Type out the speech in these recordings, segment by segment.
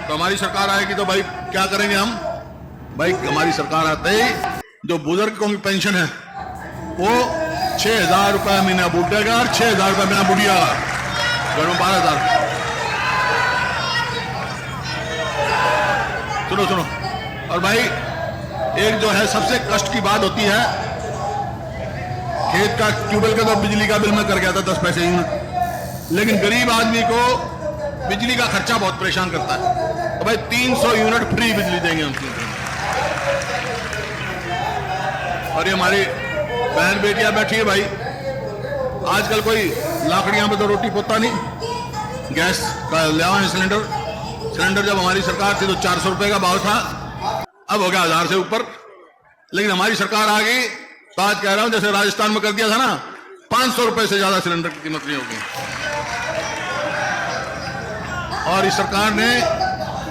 तो हमारी सरकार आएगी तो भाई क्या करेंगे हम? भाई हमारी सरकार आते ही जो बुजुर्गों की पेंशन है वो 6,000 रुपये महीना बूढ़े का और 6,000 रुपये महीना बुढ़िया का, घर में 12,000। सुनो सुनो, और भाई एक जो है सबसे कष्ट की बात होती है, खेत का ट्यूबवेल का तो बिजली का बिल में कर गया था 10 पैसे यूनिट, लेकिन गरीब आदमी को बिजली का खर्चा बहुत परेशान करता है। तो भाई 300 यूनिट फ्री बिजली देंगे हम। और ये हमारी बहन बेटियां बैठी है भाई, आजकल कोई लाकड़ियां पे तो रोटी पोता नहीं, गैस का ले आए सिलेंडर जब हमारी सरकार थी तो 400 रुपए का भाव था, अब हो गया 1000 से ऊपर। लेकिन हमारी सरकार आ गई तो आज कह रहा हूं जैसे राजस्थान में कर दिया था ना, 500 रुपए से ज्यादा सिलेंडर की कीमत नहीं होगी। और इस सरकार ने,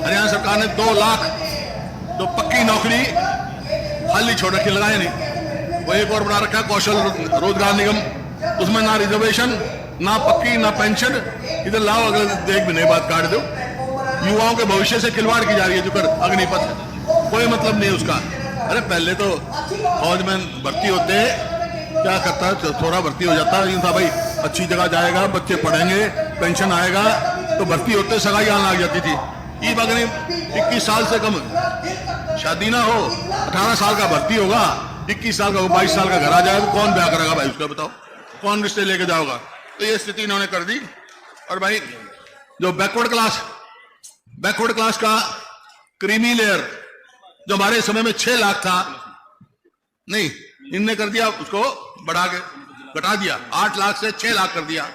हरियाणा सरकार ने 2 लाख जो पक्की नौकरी खाली छोड़ रखी, लगाए नहीं, वो एक और बना रखा है कौशल रोजगार निगम, उसमें ना रिजर्वेशन ना पक्की ना पेंशन। इधर लाओ, अगले देख भी नहीं बात काट दो। युवाओं के भविष्य से खिलवाड़ की जा रही है, जो कर अग्निपथ कोई मतलब नहीं उसका। अरे पहले तो फौज में भर्ती होते क्या करता है, थोड़ा भर्ती हो जाता है, था भाई अच्छी जगह जाएगा, बच्चे पढ़ेंगे, पेंशन आएगा, तो भर्ती होते सगाई आने लग जाती थी। ये बगने 21 साल से कम शादी ना हो, 18 साल का भर्ती होगा, 21 साल का 22 साल का घर आ जाएगा, तो कौन ब्याह करेगा भाई उसका? बताओ कौन रिश्ते लेके जाओगा? तो ये स्थिति इन्होंने कर दी। और भाई जो बैकवर्ड क्लास का क्रीमी लेयर जो हमारे समय में 6 लाख था, नहीं, इनने कर दिया उसको बढ़ा के घटा दिया, 8 लाख से 6 लाख कर दिया।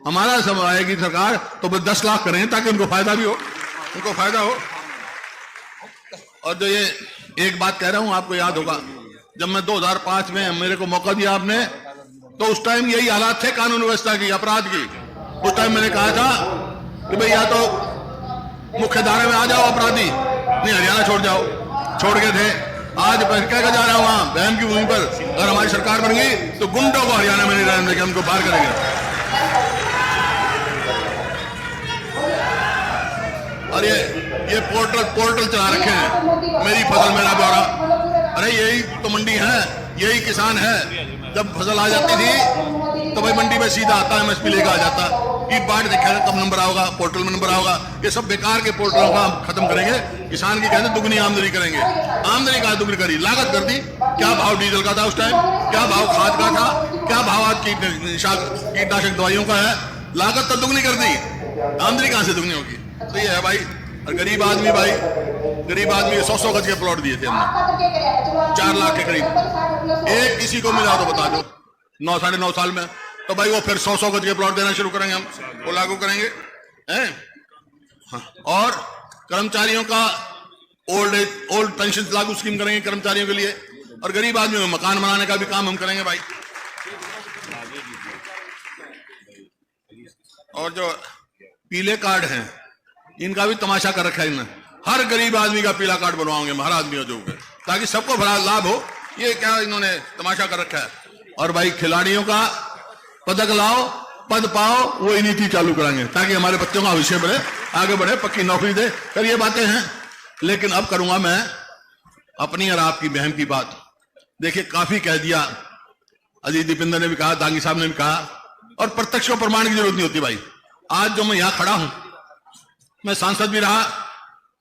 हमारा समय आएगी सरकार तो 10 लाख करेंगे ताकि उनको फायदा भी हो, उनको फायदा हो। और जो ये एक बात कह रहा हूं, आपको याद होगा जब मैं 2005 में मेरे को मौका दिया आपने, तो उस टाइम यही हालात थे कानून व्यवस्था की, अपराध की। उस टाइम मैंने कहा था कि भाई या तो मुख्य धारा में आ जाओ अपराधी, नहीं हरियाणा छोड़ जाओ, छोड़ के थे। आज क्या जा रहा हूं वहां बहन की भूमि पर, अगर हमारी सरकार बन गई तो गुंडों को हरियाणा में नहीं रहने देंगे, हमको बाहर करेंगे। और ये पोर्टल चला रखे हैं, मेरी फसल मेरा ब्यौरा। अरे यही तो मंडी है, यही किसान है। जब फसल आ जाती थी तो भाई मंडी में सीधा आता है, एमएसपी लेकर आ जाता। ये बाट दिखाएगा कब नंबर आओगा, पोर्टल में नंबर आओगा। ये सब बेकार के पोर्टलों का हम खत्म करेंगे। किसान की कहते दुगनी आमदनी करेंगे, आमदनी का दुगनी करी, लागत कर दी। क्या भाव डीजल का था उस टाइम, क्या भाव खाद का था, क्या भाव आज कीटनाशक दवाइयों का है, लागत तो दुगनी कर दी, आमदनी कहां से दुगनी होगी? तो ये है भाई। और गरीब आदमी 100 गज के प्लॉट दिए थे हमने, 4 लाख के करीब। एक किसी को मिला तो बता दो 9 साढ़े 9 साल में, तो भाई वो फिर 100 गज के प्लॉट देना शुरू करेंगे, हम वो लागू करेंगे हैं। हाँ। और कर्मचारियों का ओल्ड पेंशन लागू स्कीम करेंगे कर्मचारियों के लिए। और गरीब आदमियों में मकान बनाने का भी काम हम करेंगे भाई। और जो पीले कार्ड हैं इनका भी तमाशा कर रखा है इन्होंने, हर गरीब आदमी का पीला कार्ड बनवाओगे, हर आदमी जो ताकि सबको बड़ा लाभ हो। ये क्या इन्होंने तमाशा कर रखा है। और भाई खिलाड़ियों का पदक लाओ, पद पाओ, वो ही नीति चालू कराएंगे ताकि हमारे बच्चों का भविष्य बढ़े, आगे बढ़े, पक्की नौकरी दे। कर ये बातें हैं। लेकिन अब करूंगा मैं अपनी और आपकी बहन की बात। देखिए काफी कह दिया, अजीत दीपेंद्र ने भी कहा, दांगी साहब ने भी कहा, और प्रत्यक्ष प्रमाण की जरूरत नहीं होती भाई। आज जो मैं यहां खड़ा हूं, मैं सांसद भी रहा,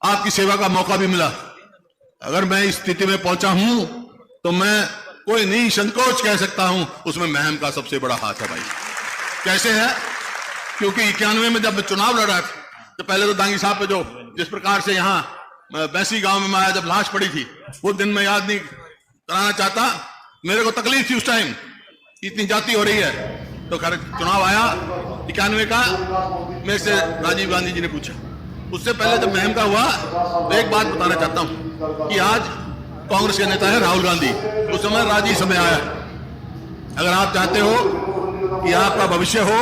आपकी सेवा का मौका भी मिला। अगर मैं इस स्थिति में पहुंचा हूं तो मैं कोई नहीं संकोच कह सकता हूं, उसमें महम का सबसे बड़ा हाथ है भाई। कैसे है? क्योंकि 91 में जब मैं चुनाव लड़ा तो पहले तो दांगी साहब पे जो जिस प्रकार से यहां बैसी गांव में आया, जब लाश पड़ी थी, वो दिन मैं याद नहीं कराना चाहता। मेरे को तकलीफ थी उस टाइम, इतनी जाति हो रही है। तो खैर चुनाव आया 91 का, मेरे से राजीव गांधी जी ने पूछा। उससे पहले जब महम का हुआ तो एक बात बताना चाहता हूं कि आज कांग्रेस के नेता है राहुल गांधी, उस समय राजी समय आया। अगर आप चाहते हो कि आपका भविष्य हो,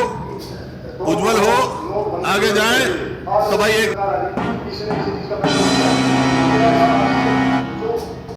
उज्जवल हो, आगे जाए, तो भाई एक